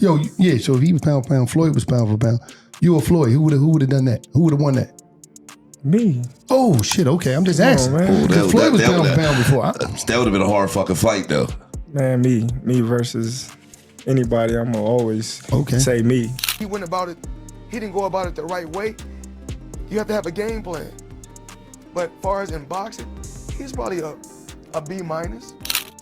Yo, yeah, so if he was pound for pound, Floyd was pound for pound. You or Floyd, who would have done that? Who would have won that? Me. Oh, shit, okay, I'm just asking. Floyd was pound for pound before. That would have been a hard fucking fight, though. Man, me versus anybody, I'm gonna always say me. He went about it, he didn't go about it the right way. You have to have a game plan. But as far as in boxing, he's probably a B-.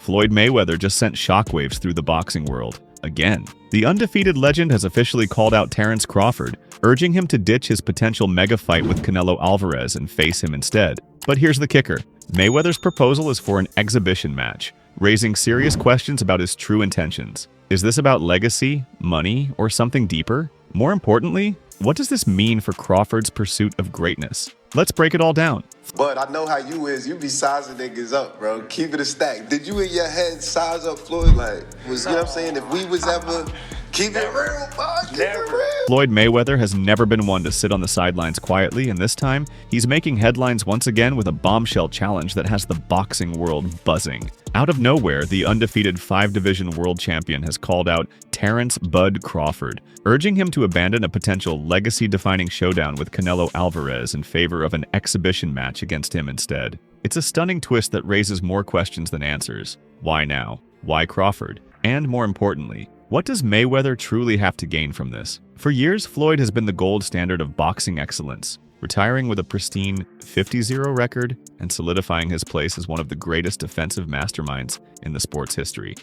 Floyd Mayweather just sent shockwaves through the boxing world. Again, the undefeated legend has officially called out Terence Crawford, urging him to ditch his potential mega fight with Canelo Alvarez and face him instead. But here's the kicker. Mayweather's proposal is for an exhibition match, raising serious questions about his true intentions. Is this about legacy, money, or something deeper? More importantly, what does this mean for Crawford's pursuit of greatness? Let's break it all down. But I know how you is. You be sizing niggas up, bro. Keep it a stack. Did you in your head size up Floyd? Like, you know what I'm saying? If we was ever... Keep it real, bro. Keep it real. Floyd Mayweather has never been one to sit on the sidelines quietly, and this time, he's making headlines once again with a bombshell challenge that has the boxing world buzzing. Out of nowhere, the undefeated 5-division world champion has called out Terence "Bud" Crawford, urging him to abandon a potential legacy-defining showdown with Canelo Alvarez in favor of an exhibition match against him instead. It's a stunning twist that raises more questions than answers. Why now? Why Crawford? And more importantly, what does Mayweather truly have to gain from this? For years, Floyd has been the gold standard of boxing excellence, retiring with a pristine 50-0 record and solidifying his place as one of the greatest defensive masterminds in the sport's history.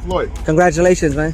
Floyd. Congratulations, man.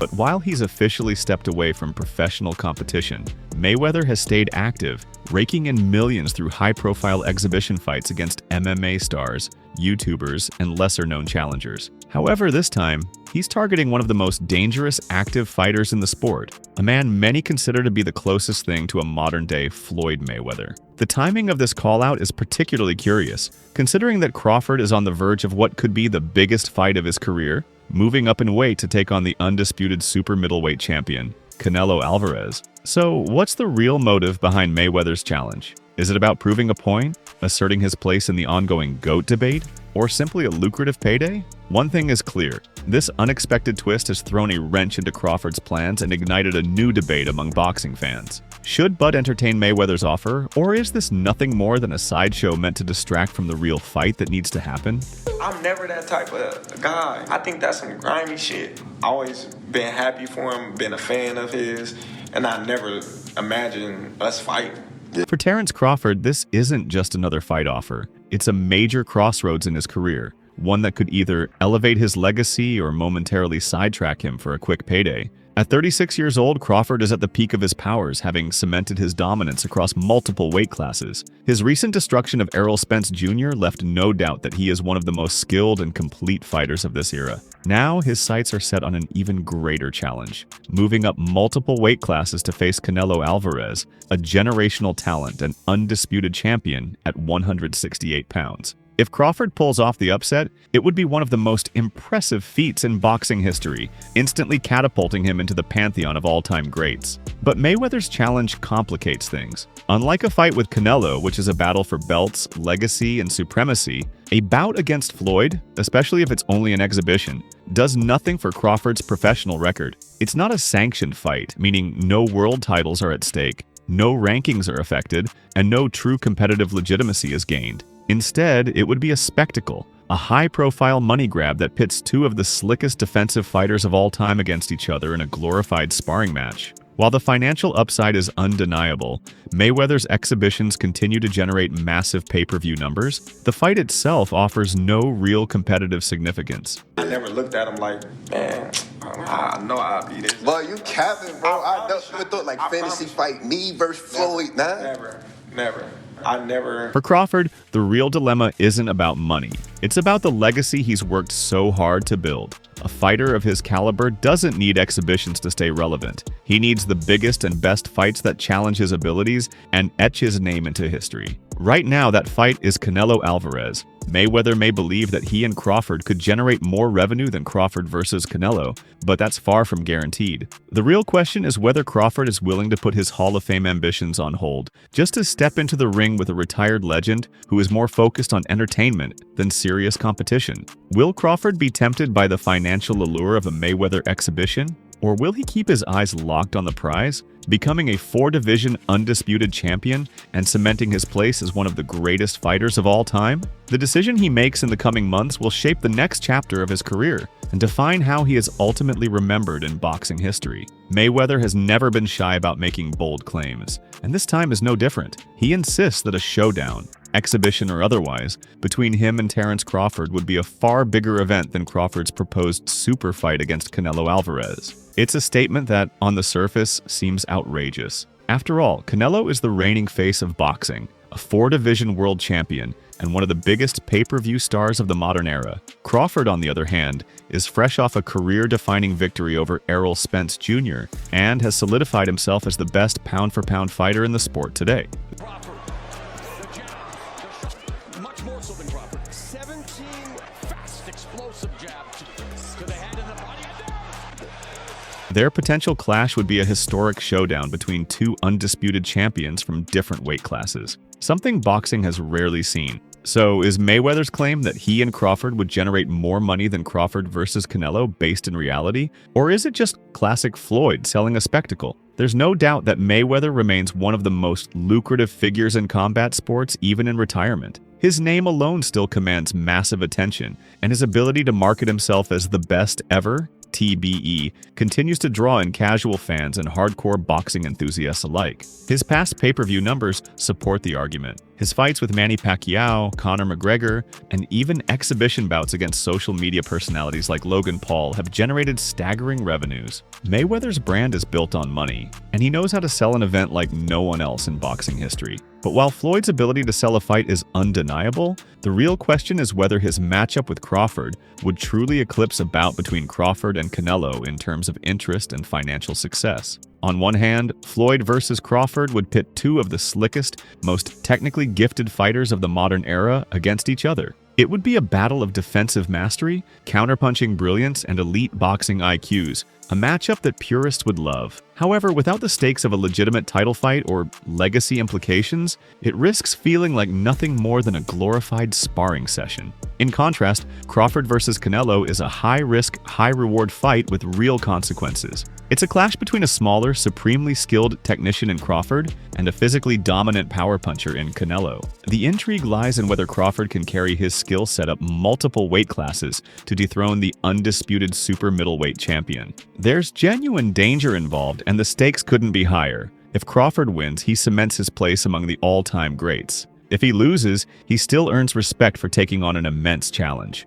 But while he's officially stepped away from professional competition, Mayweather has stayed active, raking in millions through high-profile exhibition fights against MMA stars, YouTubers, and lesser-known challengers. However, this time, he's targeting one of the most dangerous active fighters in the sport, a man many consider to be the closest thing to a modern-day Floyd Mayweather. The timing of this call-out is particularly curious, considering that Crawford is on the verge of what could be the biggest fight of his career, moving up in weight to take on the undisputed super middleweight champion, Canelo Alvarez. So, what's the real motive behind Mayweather's challenge? Is it about proving a point, asserting his place in the ongoing GOAT debate, or simply a lucrative payday? One thing is clear. This unexpected twist has thrown a wrench into Crawford's plans and ignited a new debate among boxing fans. Should Bud entertain Mayweather's offer, or is this nothing more than a sideshow meant to distract from the real fight that needs to happen? I'm never that type of guy. I think that's some grimy shit. Always been happy for him, been a fan of his, and I never imagined us fighting. For Terence Crawford, this isn't just another fight offer. It's a major crossroads in his career, one that could either elevate his legacy or momentarily sidetrack him for a quick payday. At 36 years old, Crawford is at the peak of his powers, having cemented his dominance across multiple weight classes. His recent destruction of Errol Spence Jr. left no doubt that he is one of the most skilled and complete fighters of this era. Now, his sights are set on an even greater challenge, moving up multiple weight classes to face Canelo Alvarez, a generational talent and undisputed champion at 168 pounds. If Crawford pulls off the upset, it would be one of the most impressive feats in boxing history, instantly catapulting him into the pantheon of all-time greats. But Mayweather's challenge complicates things. Unlike a fight with Canelo, which is a battle for belts, legacy, and supremacy, a bout against Floyd, especially if it's only an exhibition, does nothing for Crawford's professional record. It's not a sanctioned fight, meaning no world titles are at stake, no rankings are affected, and no true competitive legitimacy is gained. Instead, it would be a spectacle, a high-profile money grab that pits two of the slickest defensive fighters of all time against each other in a glorified sparring match. While the financial upside is undeniable, Mayweather's exhibitions continue to generate massive pay-per-view numbers. The fight itself offers no real competitive significance. I never looked at him like, man, I know I'll be this. But you capping, bro. I never thought like fantasy fight me versus Floyd, nah. Never. I never. For Crawford, the real dilemma isn't about money. It's about the legacy he's worked so hard to build. A fighter of his caliber doesn't need exhibitions to stay relevant. He needs the biggest and best fights that challenge his abilities and etch his name into history. Right now, that fight is Canelo Alvarez, Mayweather may believe that he and Crawford could generate more revenue than Crawford versus Canelo, but that's far from guaranteed. The real question is whether Crawford is willing to put his Hall of Fame ambitions on hold, just to step into the ring with a retired legend who is more focused on entertainment than serious competition. Will Crawford be tempted by the financial allure of a Mayweather exhibition? Or will he keep his eyes locked on the prize, becoming a 4-division undisputed champion and cementing his place as one of the greatest fighters of all time? The decision he makes in the coming months will shape the next chapter of his career and define how he is ultimately remembered in boxing history. Mayweather has never been shy about making bold claims, and this time is no different. He insists that a showdown, exhibition or otherwise, between him and Terence Crawford would be a far bigger event than Crawford's proposed super fight against Canelo Alvarez. It's a statement that, on the surface, seems outrageous. After all, Canelo is the reigning face of boxing, a 4-division world champion, and one of the biggest pay-per-view stars of the modern era. Crawford, on the other hand, is fresh off a career-defining victory over Errol Spence Jr. and has solidified himself as the best pound-for-pound fighter in the sport today. Crawford, the jab, much more so than Crawford. 17 fast, explosive jabs to the head and the body. Their potential clash would be a historic showdown between two undisputed champions from different weight classes, something boxing has rarely seen. So is Mayweather's claim that he and Crawford would generate more money than Crawford versus Canelo based in reality? Or is it just classic Floyd selling a spectacle? There's no doubt that Mayweather remains one of the most lucrative figures in combat sports even in retirement. His name alone still commands massive attention, and his ability to market himself as the best ever, TBE, continues to draw in casual fans and hardcore boxing enthusiasts alike. His past pay-per-view numbers support the argument. His fights with Manny Pacquiao, Conor McGregor, and even exhibition bouts against social media personalities like Logan Paul have generated staggering revenues. Mayweather's brand is built on money, and he knows how to sell an event like no one else in boxing history. But while Floyd's ability to sell a fight is undeniable, the real question is whether his matchup with Crawford would truly eclipse a bout between Crawford and Canelo in terms of interest and financial success. On one hand, Floyd versus Crawford would pit two of the slickest, most technically gifted fighters of the modern era against each other. It would be a battle of defensive mastery, counterpunching brilliance, and elite boxing IQs, a matchup that purists would love. However, without the stakes of a legitimate title fight or legacy implications, it risks feeling like nothing more than a glorified sparring session. In contrast, Crawford versus Canelo is a high-risk, high-reward fight with real consequences. It's a clash between a smaller, supremely skilled technician in Crawford and a physically dominant power puncher in Canelo. The intrigue lies in whether Crawford can carry his skill set up multiple weight classes to dethrone the undisputed super middleweight champion. There's genuine danger involved, and the stakes couldn't be higher. If Crawford wins, he cements his place among the all-time greats. If he loses, he still earns respect for taking on an immense challenge.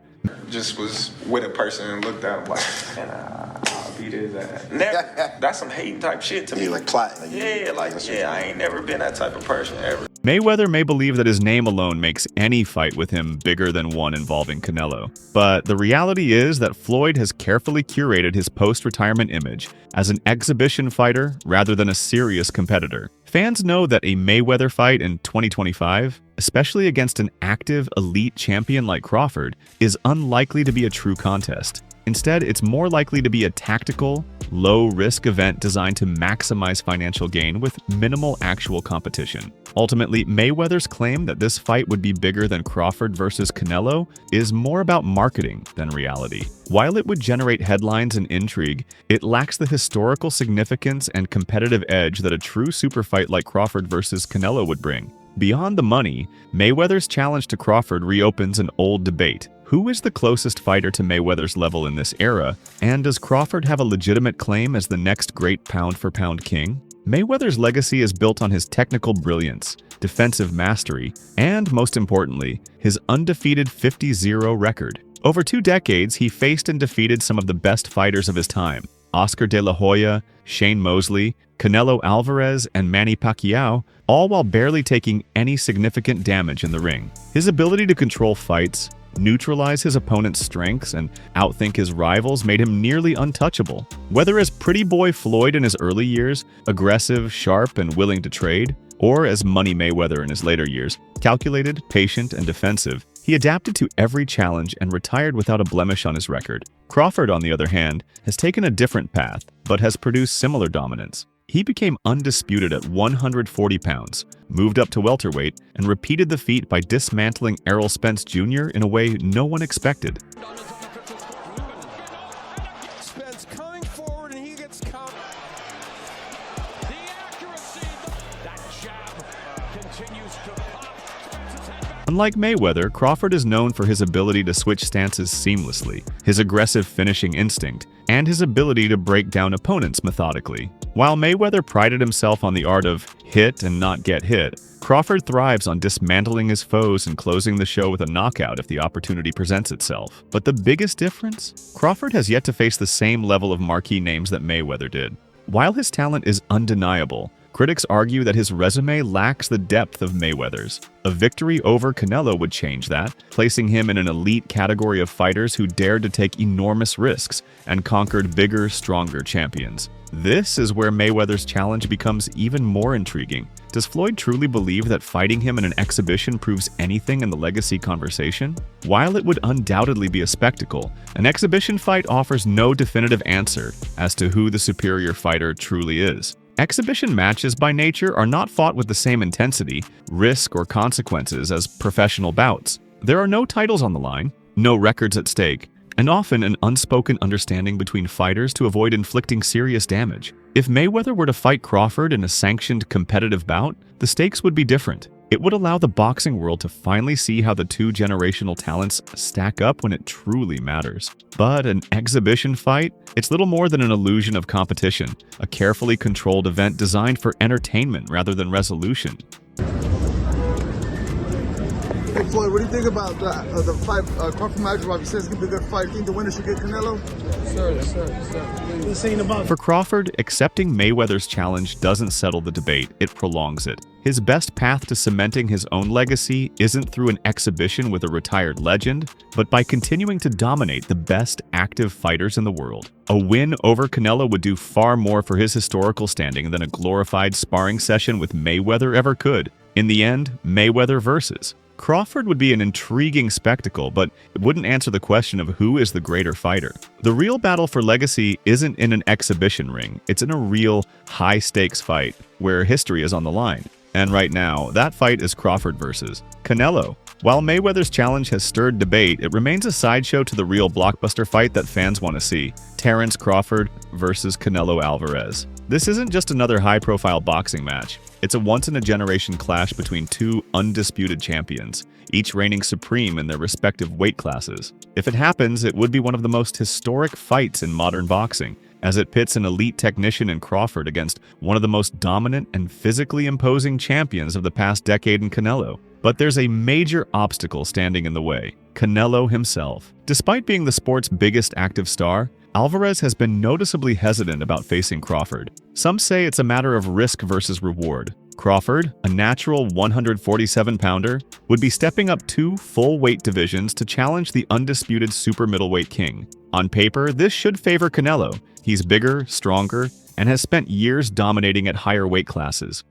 Just was with a person and looked at him like, and I'll beat his ass. Never. That's some hating type shit to me. Yeah, like plotting. I ain't never been that type of person ever. Mayweather may believe that his name alone makes any fight with him bigger than one involving Canelo. But the reality is that Floyd has carefully curated his post-retirement image as an exhibition fighter rather than a serious competitor. Fans know that a Mayweather fight in 2025, especially against an active, elite champion like Crawford, is unlikely to be a true contest. Instead, it's more likely to be a tactical, low-risk event designed to maximize financial gain with minimal actual competition. Ultimately, Mayweather's claim that this fight would be bigger than Crawford versus Canelo is more about marketing than reality. While it would generate headlines and intrigue, it lacks the historical significance and competitive edge that a true super fight like Crawford versus Canelo would bring. Beyond the money, Mayweather's challenge to Crawford reopens an old debate. Who is the closest fighter to Mayweather's level in this era, and does Crawford have a legitimate claim as the next great pound-for-pound king? Mayweather's legacy is built on his technical brilliance, defensive mastery, and, most importantly, his undefeated 50-0 record. Over 2 decades, he faced and defeated some of the best fighters of his time: Oscar De La Hoya, Shane Mosley, Canelo Alvarez, and Manny Pacquiao, all while barely taking any significant damage in the ring. His ability to control fights, neutralize his opponent's strengths, and outthink his rivals made him nearly untouchable. Whether as pretty boy Floyd in his early years, aggressive, sharp, and willing to trade, or as Money Mayweather in his later years, calculated, patient, and defensive, He adapted to every challenge and retired without a blemish on his record. Crawford, on the other hand, has taken a different path, but has produced similar dominance. He became undisputed at 140 pounds, moved up to welterweight, and repeated the feat by dismantling Errol Spence Jr. in a way no one expected. Spence coming forward and he gets caught. The accuracy, that jab continues to pop. Spence's head back. Unlike Mayweather, Crawford is known for his ability to switch stances seamlessly, his aggressive finishing instinct, and his ability to break down opponents methodically. While Mayweather prided himself on the art of hit and not get hit, Crawford thrives on dismantling his foes and closing the show with a knockout if the opportunity presents itself. But the biggest difference? Crawford has yet to face the same level of marquee names that Mayweather did. While his talent is undeniable, critics argue that his resume lacks the depth of Mayweather's. A victory over Canelo would change that, placing him in an elite category of fighters who dared to take enormous risks and conquered bigger, stronger champions. This is where Mayweather's challenge becomes even more intriguing. Does Floyd truly believe that fighting him in an exhibition proves anything in the legacy conversation? While it would undoubtedly be a spectacle, an exhibition fight offers no definitive answer as to who the superior fighter truly is. Exhibition matches by nature are not fought with the same intensity, risk, or consequences as professional bouts. There are no titles on the line, no records at stake, and often an unspoken understanding between fighters to avoid inflicting serious damage. If Mayweather were to fight Crawford in a sanctioned competitive bout, the stakes would be different. It would allow the boxing world to finally see how the two generational talents stack up when it truly matters. But an exhibition fight? It's little more than an illusion of competition, a carefully controlled event designed for entertainment rather than resolution. Hey Floyd, what do you think about the fight, Crawford Mayweather? You said it's gonna be a good fight. You think the winner should get Canelo? Sir. For Crawford, accepting Mayweather's challenge doesn't settle the debate, it prolongs it. His best path to cementing his own legacy isn't through an exhibition with a retired legend, but by continuing to dominate the best active fighters in the world. A win over Canelo would do far more for his historical standing than a glorified sparring session with Mayweather ever could. In the end, Mayweather versus. Crawford would be an intriguing spectacle, but it wouldn't answer the question of who is the greater fighter. The real battle for legacy isn't in an exhibition ring, it's in a real, high-stakes fight, where history is on the line. And right now, that fight is Crawford versus Canelo. While Mayweather's challenge has stirred debate, it remains a sideshow to the real blockbuster fight that fans want to see: Terence Crawford versus Canelo Alvarez. This isn't just another high-profile boxing match. It's a once-in-a-generation clash between two undisputed champions, each reigning supreme in their respective weight classes. If it happens, it would be one of the most historic fights in modern boxing, as it pits an elite technician in Crawford against one of the most dominant and physically imposing champions of the past decade in Canelo. But there's a major obstacle standing in the way: Canelo himself. Despite being the sport's biggest active star, Alvarez has been noticeably hesitant about facing Crawford. Some say it's a matter of risk versus reward. Crawford, a natural 147-pounder, would be stepping up 2 full weight divisions to challenge the undisputed super middleweight king. On paper, this should favor Canelo. He's bigger, stronger, and has spent years dominating at higher weight classes.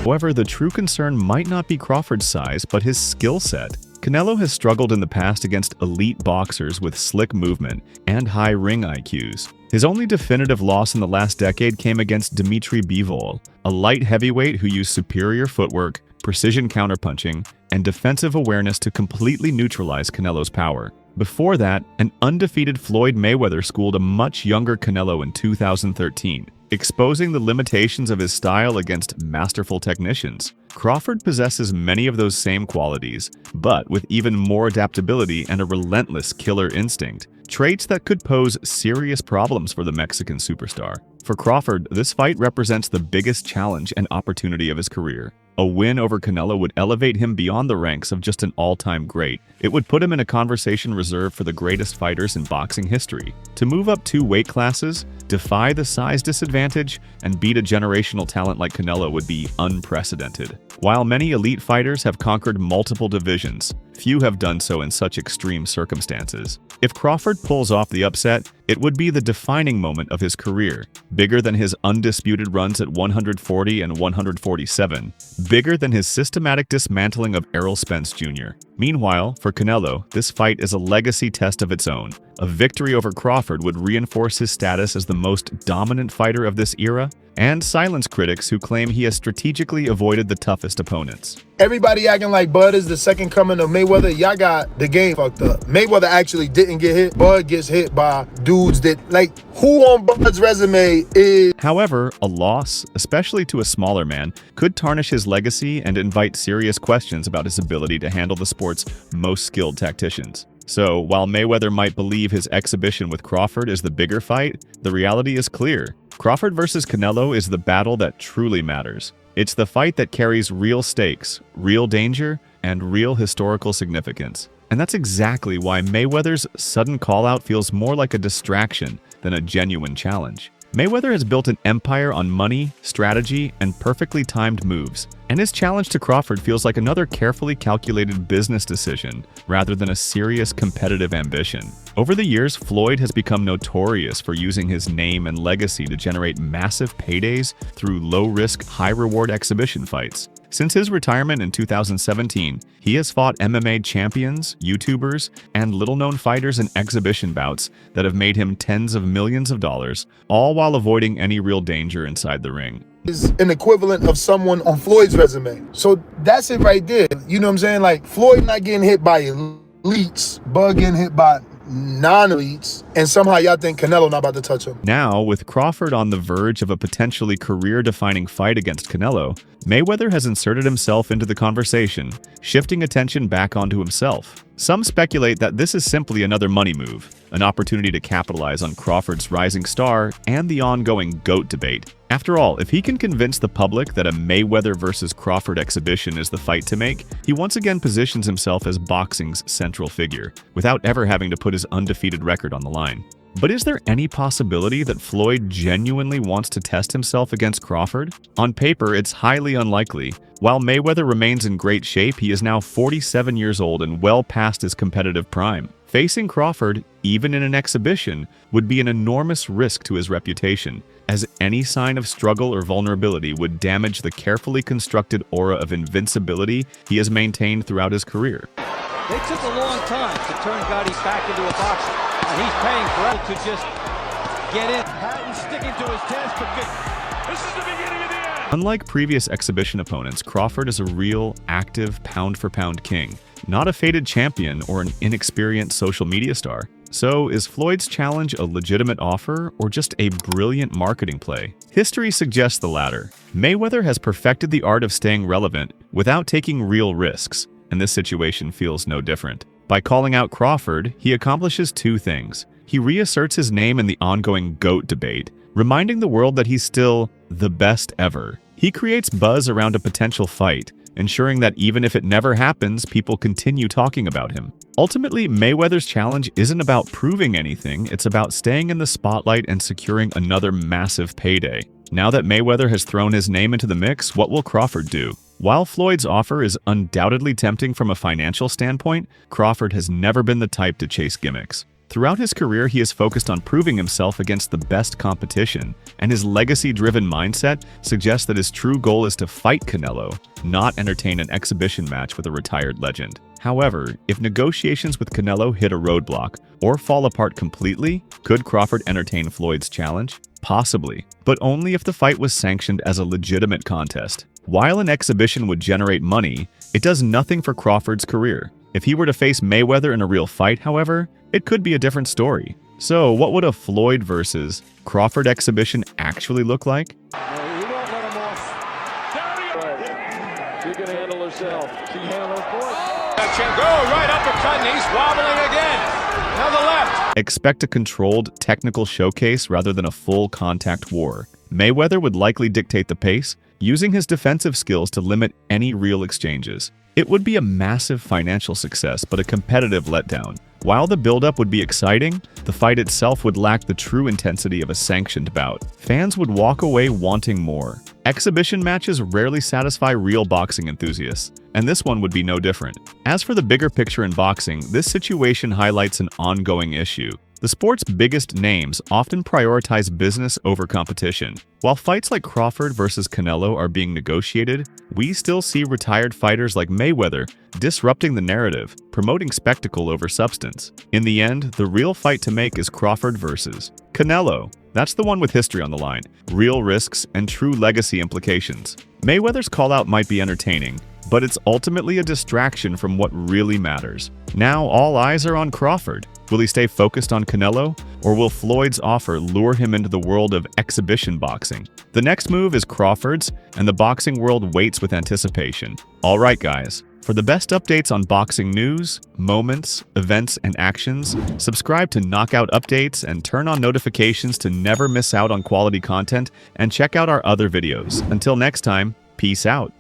However, the true concern might not be Crawford's size, but his skill set. Canelo has struggled in the past against elite boxers with slick movement and high ring IQs. His only definitive loss in the last decade came against Dimitri Bivol, a light heavyweight who used superior footwork, precision counterpunching, and defensive awareness to completely neutralize Canelo's power. Before that, an undefeated Floyd Mayweather schooled a much younger Canelo in 2013, exposing the limitations of his style against masterful technicians. Crawford possesses many of those same qualities, but with even more adaptability and a relentless killer instinct, traits that could pose serious problems for the Mexican superstar. For Crawford, this fight represents the biggest challenge and opportunity of his career. A win over Canelo would elevate him beyond the ranks of just an all-time great. It would put him in a conversation reserved for the greatest fighters in boxing history. To move up 2 weight classes, defy the size disadvantage, and beat a generational talent like Canelo would be unprecedented. While many elite fighters have conquered multiple divisions, few have done so in such extreme circumstances. If Crawford pulls off the upset, it would be the defining moment of his career, bigger than his undisputed runs at 140 and 147, bigger than his systematic dismantling of Errol Spence Jr. Meanwhile, for Canelo, this fight is a legacy test of its own. A victory over Crawford would reinforce his status as the most dominant fighter of this era and silence critics who claim he has strategically avoided the toughest opponents. Everybody acting like Bud is the second coming of Mayweather. Y'all got the game fucked up. Mayweather actually didn't get hit. Bud gets hit by dudes that, like, who on Bud's resume is... However, a loss, especially to a smaller man, could tarnish his legacy and invite serious questions about his ability to handle the sport's most skilled tacticians. So, while Mayweather might believe his exhibition with Crawford is the bigger fight, the reality is clear. Crawford versus Canelo is the battle that truly matters. It's the fight that carries real stakes, real danger, and real historical significance. And that's exactly why Mayweather's sudden call-out feels more like a distraction than a genuine challenge. Mayweather has built an empire on money, strategy, and perfectly timed moves, and his challenge to Crawford feels like another carefully calculated business decision rather than a serious competitive ambition. Over the years, Floyd has become notorious for using his name and legacy to generate massive paydays through low-risk, high-reward exhibition fights. Since his retirement in 2017, he has fought MMA champions, YouTubers, and little-known fighters in exhibition bouts that have made him tens of millions of dollars, all while avoiding any real danger inside the ring. Is an equivalent of someone on Floyd's resume. So that's it right there. You know what I'm saying? Like, Floyd not getting hit by elites, Bud getting hit by non-elites, and somehow y'all think Canelo not about to touch him. Now, with Crawford on the verge of a potentially career-defining fight against Canelo, Mayweather has inserted himself into the conversation, shifting attention back onto himself. Some speculate that this is simply another money move, an opportunity to capitalize on Crawford's rising star and the ongoing GOAT debate. After all, if he can convince the public that a Mayweather versus Crawford exhibition is the fight to make, he once again positions himself as boxing's central figure, without ever having to put his undefeated record on the line. But is there any possibility that Floyd genuinely wants to test himself against Crawford? On paper, it's highly unlikely. While Mayweather remains in great shape, he is now 47 years old and well past his competitive prime. Facing Crawford, even in an exhibition, would be an enormous risk to his reputation, as any sign of struggle or vulnerability would damage the carefully constructed aura of invincibility he has maintained throughout his career. They took a long time to turn Gotti back into a boxer, and he's paying for it to just get in. Patton sticking to his task, but this is the beginning of the end. Unlike previous exhibition opponents, Crawford is a real, active, pound-for-pound king, not a faded champion or an inexperienced social media star. So, is Floyd's challenge a legitimate offer or just a brilliant marketing play? History suggests the latter. Mayweather has perfected the art of staying relevant without taking real risks, and this situation feels no different. By calling out Crawford, he accomplishes two things. He reasserts his name in the ongoing GOAT debate, reminding the world that he's still the best ever. He creates buzz around a potential fight, ensuring that even if it never happens, people continue talking about him. Ultimately, Mayweather's challenge isn't about proving anything, it's about staying in the spotlight and securing another massive payday. Now that Mayweather has thrown his name into the mix, what will Crawford do? While Floyd's offer is undoubtedly tempting from a financial standpoint, Crawford has never been the type to chase gimmicks. Throughout his career, he has focused on proving himself against the best competition, and his legacy-driven mindset suggests that his true goal is to fight Canelo, not entertain an exhibition match with a retired legend. However, if negotiations with Canelo hit a roadblock or fall apart completely, could Crawford entertain Floyd's challenge? Possibly, but only if the fight was sanctioned as a legitimate contest. While an exhibition would generate money, it does nothing for Crawford's career. If he were to face Mayweather in a real fight, however, it could be a different story. So, what would a Floyd versus Crawford exhibition actually look like? He won't let him off. She can handle herself. She can handle her foot. Go right uppercut, and he's wobbling again. Now the left. Expect a controlled, technical showcase rather than a full contact war. Mayweather would likely dictate the pace, using his defensive skills to limit any real exchanges. It would be a massive financial success, but a competitive letdown. While the build-up would be exciting, the fight itself would lack the true intensity of a sanctioned bout. Fans would walk away wanting more. Exhibition matches rarely satisfy real boxing enthusiasts, and this one would be no different. As for the bigger picture in boxing, this situation highlights an ongoing issue. The sport's biggest names often prioritize business over competition. While fights like Crawford versus Canelo are being negotiated, we still see retired fighters like Mayweather disrupting the narrative, promoting spectacle over substance. In the end, the real fight to make is Crawford versus Canelo. That's the one with history on the line, real risks, and true legacy implications. Mayweather's call-out might be entertaining, but it's ultimately a distraction from what really matters. Now all eyes are on Crawford. Will he stay focused on Canelo, or will Floyd's offer lure him into the world of exhibition boxing? The next move is Crawford's, and the boxing world waits with anticipation. All right, guys. For the best updates on boxing news, moments, events, and actions, subscribe to Knockout Updates and turn on notifications to never miss out on quality content, and check out our other videos. Until next time, peace out.